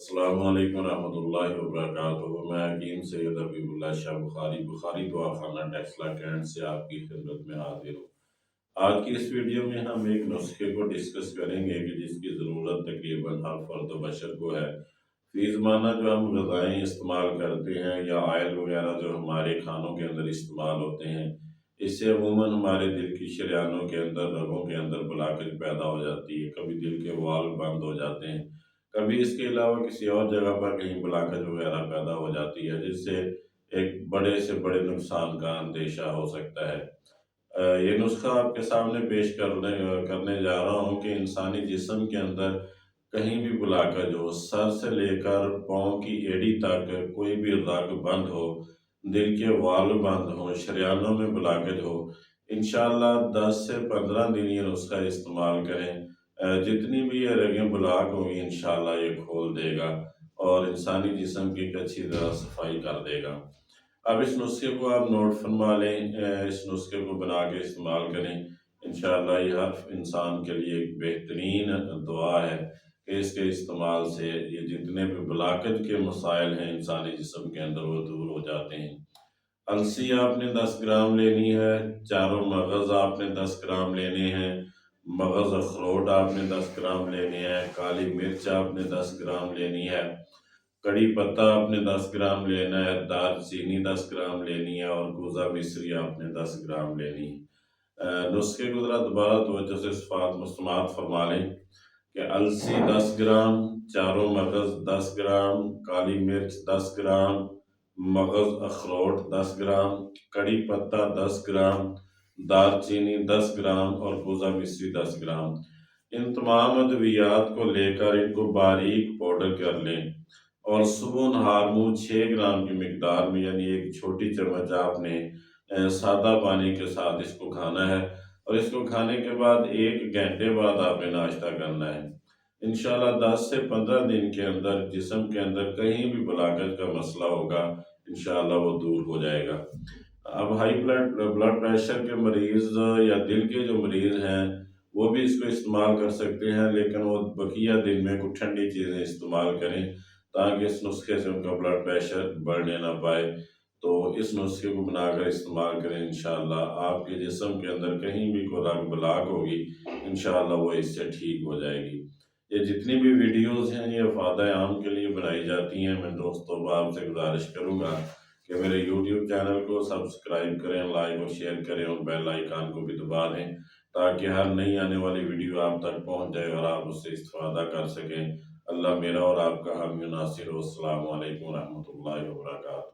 السلام علیکم ورحمۃ اللہ وبرکاتہ۔ میں حکیم سید حبیب اللہ شاہ بخاری دعا خانہ ٹیکسلا کینٹ سے آپ کی خدمت میں حاضر ہوں۔ آج کی اس ویڈیو میں ہم ایک نسخے کو ڈسکس کریں گے کہ جس کی ضرورت تقریباً ہر فرد و بشر کو ہے۔ فی زمانہ جو ہم غذائیں استعمال کرتے ہیں یا آئل وغیرہ جو ہمارے کھانوں کے اندر استعمال ہوتے ہیں، اس سے عموماً ہمارے دل کی شریانوں کے اندر، رگوں کے اندر بلاکج پیدا ہو جاتی ہے۔ کبھی دل کے والو بند ہو جاتے ہیں، کبھی اس کے علاوہ کسی اور جگہ پر کہیں بلاکج وغیرہ پیدا ہو جاتی ہے، جس سے ایک بڑے سے بڑے نقصان کا اندیشہ ہو سکتا ہے۔ یہ نسخہ آپ کے سامنے پیش کرنے جا رہا ہوں کہ انسانی جسم کے اندر کہیں بھی بلاکج ہو، سر سے لے کر پاؤں کی ایڑی تک کوئی بھی رگ بند ہو، دل کے والو بند ہو، شریانوں میں بلاکج ہو، انشاءاللہ 10 سے 15 دن یہ نسخہ استعمال کریں۔ جتنی بھی یہ رگیں بلاک ہوں گی انشاءاللہ یہ کھول دے گا اور انسانی جسم کی ایک اچھی طرح صفائی کر دے گا۔ اب اس نسخے کو آپ نوٹ فرما لیں، اس نسخے کو بنا کے استعمال کریں۔ انشاءاللہ یہ ہر انسان کے لیے ایک بہترین دعا ہے کہ اس کے استعمال سے یہ جتنے بھی بلاکج کے مسائل ہیں انسانی جسم کے اندر وہ دور ہو جاتے ہیں۔ السی آپ نے 10 گرام لینی ہے، چاروں مغز آپ نے 10 گرام لینے ہیں، مغز اخروٹ آپ نے 10 گرام لینے ہیں، کالی مرچ آپ نے 10 گرام لینی ہے، کڑی پتہ آپ نے 10 گرام لینا ہے، دار چینی 10 گرام لینی ہے اور کوزہ مصری آپ نے 10 گرام لینی ہے۔ نسخے کو ذرا دوبارہ توجہ سے سماعت فرما لیں کہ السی 10 گرام، چاروں مغز 10 گرام، کالی مرچ 10 گرام، مغز اخروٹ 10 گرام، کڑی پتہ 10 گرام، دار چینی 10 گرام اور کوزہ مصری 10 گرام۔ ان تمام ادویات کو لے کر ان کو باریک پاؤڈر کر لیں اور صبح نہار منہ 6 گرام کی مقدار میں، یعنی ایک چھوٹی چمچ آپ نے سادہ پانی کے ساتھ اس کو کھانا ہے اور اس کو کھانے کے بعد 1 گھنٹے بعد آپ نے ناشتہ کرنا ہے۔ انشاءاللہ 10 سے 15 دن کے اندر جسم کے اندر کہیں بھی بلاکج کا مسئلہ ہوگا انشاءاللہ وہ دور ہو جائے گا۔ اب ہائی بلڈ پریشر کے مریض یا دل کے جو مریض ہیں وہ بھی اس کو استعمال کر سکتے ہیں، لیکن وہ بقیہ دن میں کچھ ٹھنڈی چیزیں استعمال کریں تاکہ اس نسخے سے ان کا بلڈ پریشر بڑھنے نہ پائے۔ تو اس نسخے کو بنا کر استعمال کریں، انشاءاللہ آپ کے جسم کے اندر کہیں بھی کوئی رگ بلاک ہوگی انشاءاللہ وہ اس سے ٹھیک ہو جائے گی۔ یہ جتنی بھی ویڈیوز ہیں یہ فائدہ عام کے لیے بنائی جاتی ہیں۔ میں دوستوں آپ سے گزارش کروں گا کہ میرے یوٹیوب چینل کو سبسکرائب کریں، لائک اور شیئر کریں اور بیل آئیکن کو بھی دبا دیں تاکہ ہر نئی آنے والی ویڈیو آپ تک پہنچ جائے اور آپ اس سے استفادہ کر سکیں۔ اللہ میرا اور آپ کا حامی و ناصر ہو۔ السلام علیکم ورحمۃ اللہ وبرکاتہ۔